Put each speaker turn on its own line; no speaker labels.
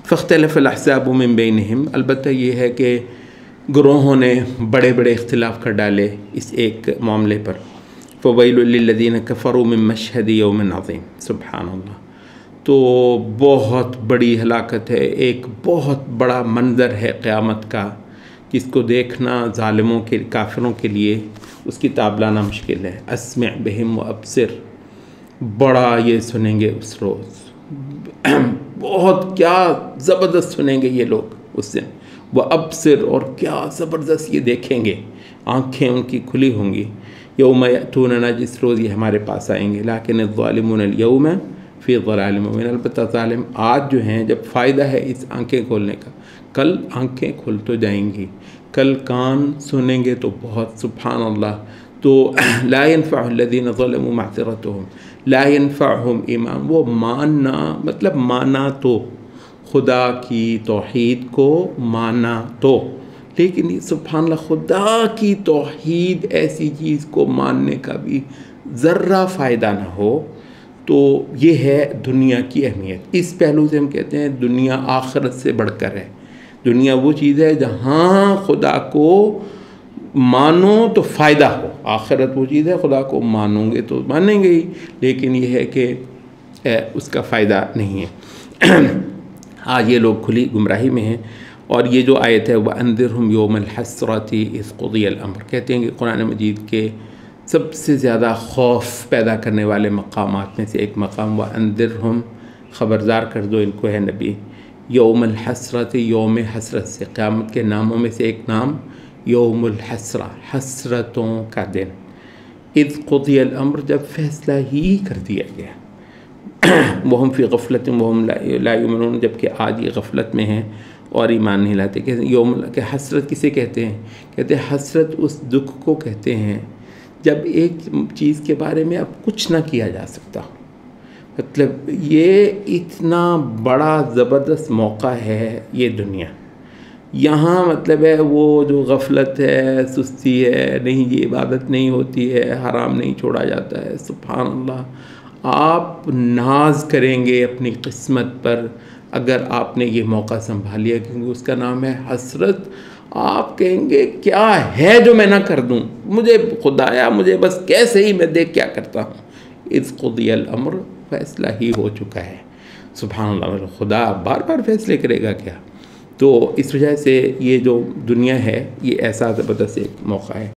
فاختلف الاحزاب من بینہم، البتہ یہ ہے کہ گروہوں نے بڑے بڑے اختلاف کر ڈالے اس ایک معاملے پر. فویل للذین کفروا من مشہد یوم عظیم. سبحان اللہ. تو بہت بڑی ہلاکت ہے، ایک بہت بڑا منظر ہے قیامت کا، جس کو دیکھنا ظالموں کے کافروں کے لیے اس کی تاب لانا مشکل ہے. اسمع بہم و ابصر، بڑا یہ سنیں گے اس روز، بہت کیا زبردست سنیں گے یہ لوگ اس دن. وہ ابصر، اور کیا زبردست یہ دیکھیں گے، آنکھیں ان کی کھلی ہوں گی. یوم یأتوننا، جس روز یہ ہمارے پاس آئیں گے. لیکن الظالمون اليوم فی ضلال مبین، البتہ ظالم آج جو ہیں، جب فائدہ ہے اس آنکھیں کھولنے کا، کل آنکھیں کھل تو جائیں گی، کل کان سنیں گے تو بہت. سبحان اللہ. تو لا ينفع الذین ظلموا معذرتهم، لا ينفعهم ایمان، وہ ماننا، مطلب مانا تو خدا کی توحید کو مانا تو، لیکن سبحان اللہ خدا کی توحید ایسی چیز کو ماننے کا بھی ذرہ فائدہ نہ ہو، تو یہ ہے دنیا کی اہمیت. اس پہلو سے ہم کہتے ہیں دنیا آخرت سے بڑھ کر ہے. دنیا وہ چیز ہے جہاں خدا کو مانو تو فائدہ ہو. آخرت وہ چیز ہے خدا کو مانوں گے تو مانیں گے ہی، لیکن یہ ہے کہ اس کا فائدہ نہیں ہے. آج یہ لوگ کھلی گمراہی میں ہیں. اور یہ جو آیت ہے وَأَنذِرْهُمْ يَوْمَ الْحَسْرَةِ إِذْ قُضِيَ الْأَمْرُ، کہتے ہیں کہ قرآن مجید کے سب سے زیادہ خوف پیدا کرنے والے مقامات میں سے ایک مقام وَأَنذِرْهُمْ، خبردار کر دو ان کو ہے نبی، یوم الحسرت، یوم حسرت سے، قیامت کے ناموں میں سے ایک نام یوم الحسرہ، حسرتوں کا دن. اذ قضی الامر، جب فیصلہ ہی کر دیا گیا. وہم فی غفلت وہم لا یؤمنون، جبکہ آج یہ غفلت میں ہیں اور ایمان نہیں لاتے. کہ یوم کہ حسرت کسے کہتے ہیں؟ کہتے ہیں حسرت اس دکھ کو کہتے ہیں جب ایک چیز کے بارے میں اب کچھ نہ کیا جا سکتا. مطلب یہ اتنا بڑا زبردست موقع ہے یہ دنیا، یہاں مطلب ہے وہ جو غفلت ہے، سستی ہے، نہیں یہ عبادت نہیں ہوتی ہے، حرام نہیں چھوڑا جاتا ہے. سبحان اللہ. آپ ناز کریں گے اپنی قسمت پر اگر آپ نے یہ موقع سنبھال لیا، کیونکہ اس کا نام ہے حسرت. آپ کہیں گے کیا ہے جو میں نہ کر دوں، مجھے خدایا مجھے بس کیسے ہی میں دیکھ کیا کرتا ہوں. اذ قضی الامر، فیصلہ ہی ہو چکا ہے. سبحان اللہ. خدا بار بار فیصلے کرے گا کیا؟ تو اس وجہ سے یہ جو دنیا ہے یہ ایسا زبردست ایک موقع ہے.